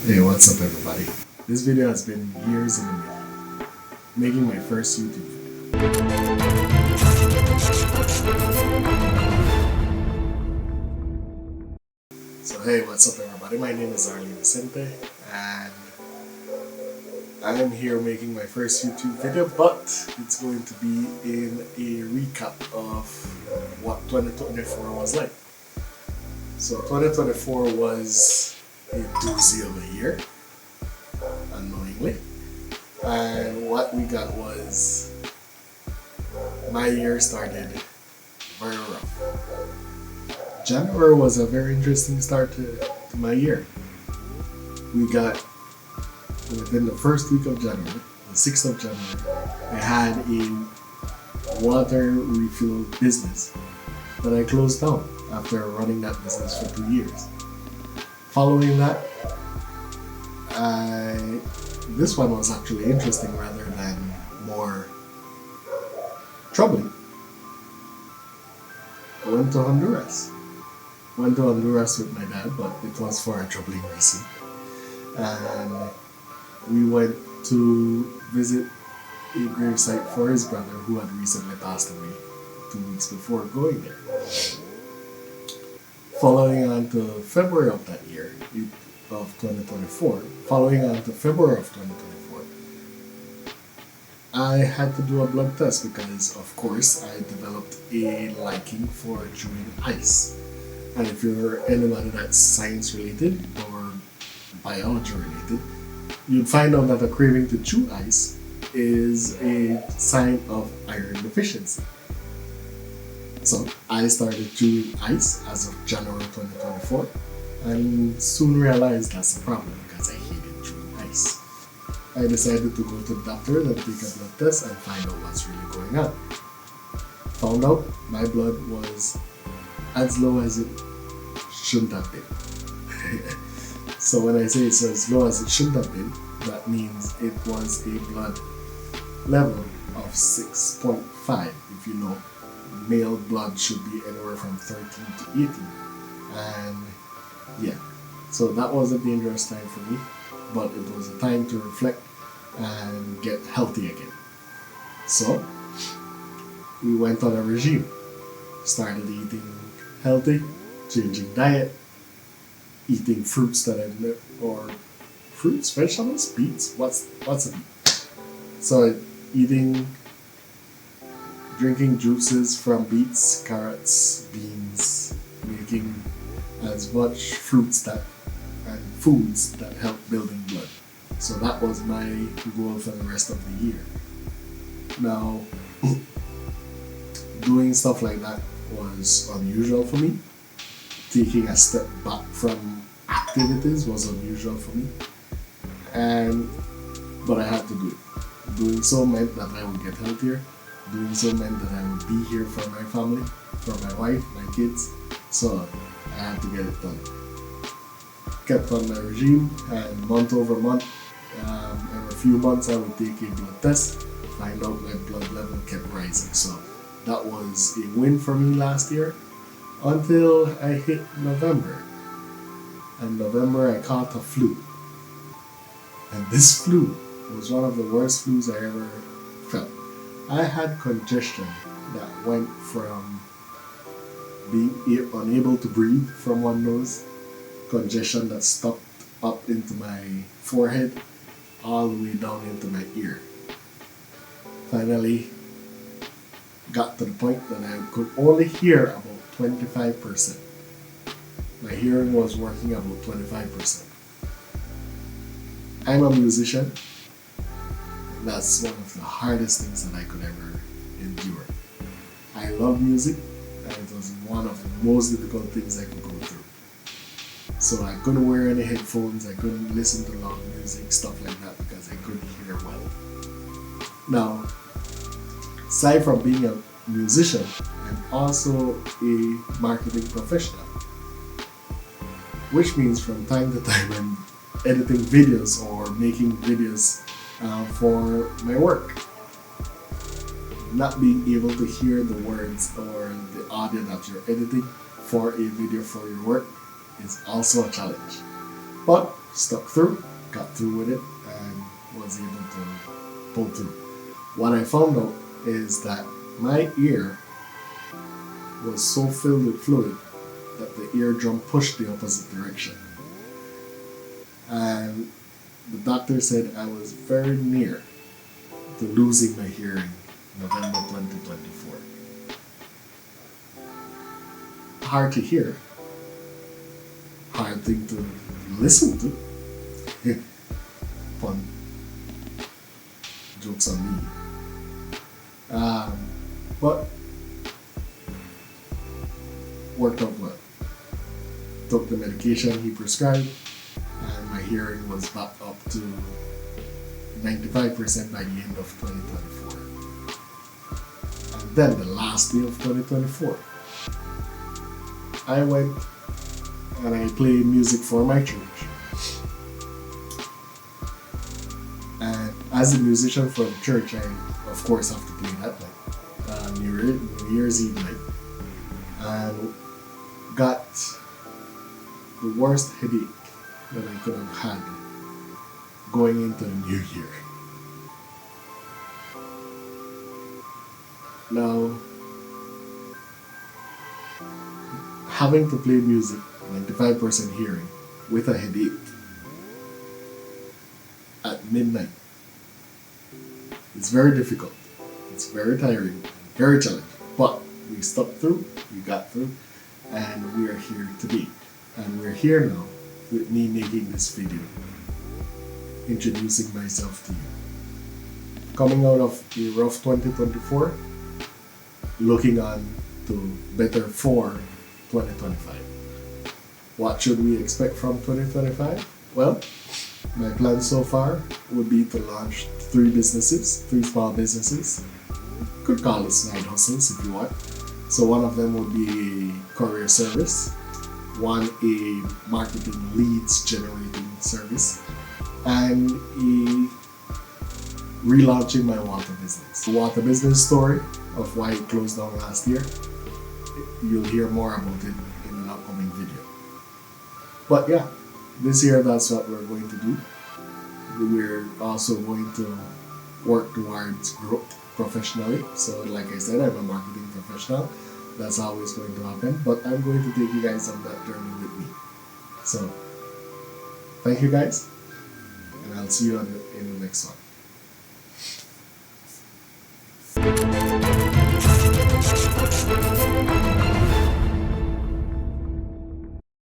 Hey, what's up everybody? This video has been years in the making. Making my first YouTube video. So hey, what's up everybody? My name is Arlene Vicente and I am here making my first YouTube video, but it's going to be in a recap of what 2024 was like. So 2024 was a doozy of a year, unknowingly. And what we got was, my year started very rough. January was a very interesting start to my year. We got, within the first week of January, the 6th of January, I had a water refill business that I closed down after running that business for 2 years. Following that, this one was actually interesting rather than more troubling. I went to Honduras. Went to Honduras with my dad, but it was for a troubling reason. And we went to visit a gravesite for his brother who had recently passed away 2 weeks before going there. Following on to February of that year, of 2024, following on to February of 2024, I had to do a blood test because, of course, I developed a liking for chewing ice. And if you're anybody that's science related or biology related, you'd find out that a craving to chew ice is a sign of iron deficiency. So I started chewing ice as of January 2024 and soon realized that's a problem because I hated chewing ice. I decided to go to the doctor and take a blood test and find out what's really going on. Found out my blood was as low as it shouldn't have been. So when I say it's as low as it shouldn't have been, that means it was a blood level of 6.5. If you know, male blood should be anywhere from 13 to 18. And yeah, so that was a dangerous time for me, but it was a time to reflect and get healthy again. So we went on a regime, started eating healthy, changing diet, eating fruits that I never, or fruits, vegetables, beets, what's a beet? So drinking juices from beets, carrots, beans, making as much fruits and foods that help building blood. So that was my goal for the rest of the year. Now, doing stuff like that was unusual for me. Taking a step back from activities was unusual for me. But I had to do it. Doing so meant that I would get healthier. Doing so meant that I would be here for my family, for my wife, my kids. So I had to get it done. Kept on my regime, and month over month, every few months I would take a blood test, find out my blood level kept rising. So that was a win for me last year until I hit November. And November I caught a flu. And this flu was one of the worst flus I ever felt. I had congestion that went from being unable to breathe from one nose, congestion that stopped up into my forehead, all the way down into my ear. Finally, got to the point that I could only hear about 25%. My hearing was working about 25%. I'm a musician. That's one of the hardest things that I could ever endure. I love music, and it was one of the most difficult things I could go through. So I couldn't wear any headphones, I couldn't listen to loud music, stuff like that, because I couldn't hear well. Now, aside from being a musician, I'm also a marketing professional, which means from time to time I'm editing videos or making videos for my work. Not being able to hear the words or the audio that you're editing for a video for your work is also a challenge. But stuck through, got through with it, and was able to pull through. What I found out is that my ear was so filled with fluid that the eardrum pushed the opposite direction. And the doctor said I was very near to losing my hearing November 2024. Hard to hear, hard thing to listen to. Fun. Jokes on me. But worked out well. Took the medication he prescribed, and my hearing was back up to 95% by the end of 2024. And then the last day of 2024, I went and I played music for my church. And as a musician for the church, I of course have to play that night, New Year's Eve night, and got the worst headache that I could have had going into the new year. Now, having to play music, 95% hearing, with a headache at midnight, it's very difficult. It's very tiring, very challenging. But we stuck through, we got through, and we are here today. And we're here now with me making this video, introducing myself to you. Coming out of a rough 2024, looking on to better for 2025. What should we expect from 2025? Well, my plan so far would be to launch 3 small businesses. Could call it side hustles if you want. So one of them would be a courier service, one a marketing leads generating service, and a relaunching my water business. The water business story of why it closed down last year, you'll hear more about it in an upcoming video. But yeah, this year that's what we're going to do. We're also going to work towards growth professionally. So like I said, I'm a marketing professional. That's always going to happen. But I'm going to take you guys on that journey with me. So thank you guys, and I'll see you in the next one.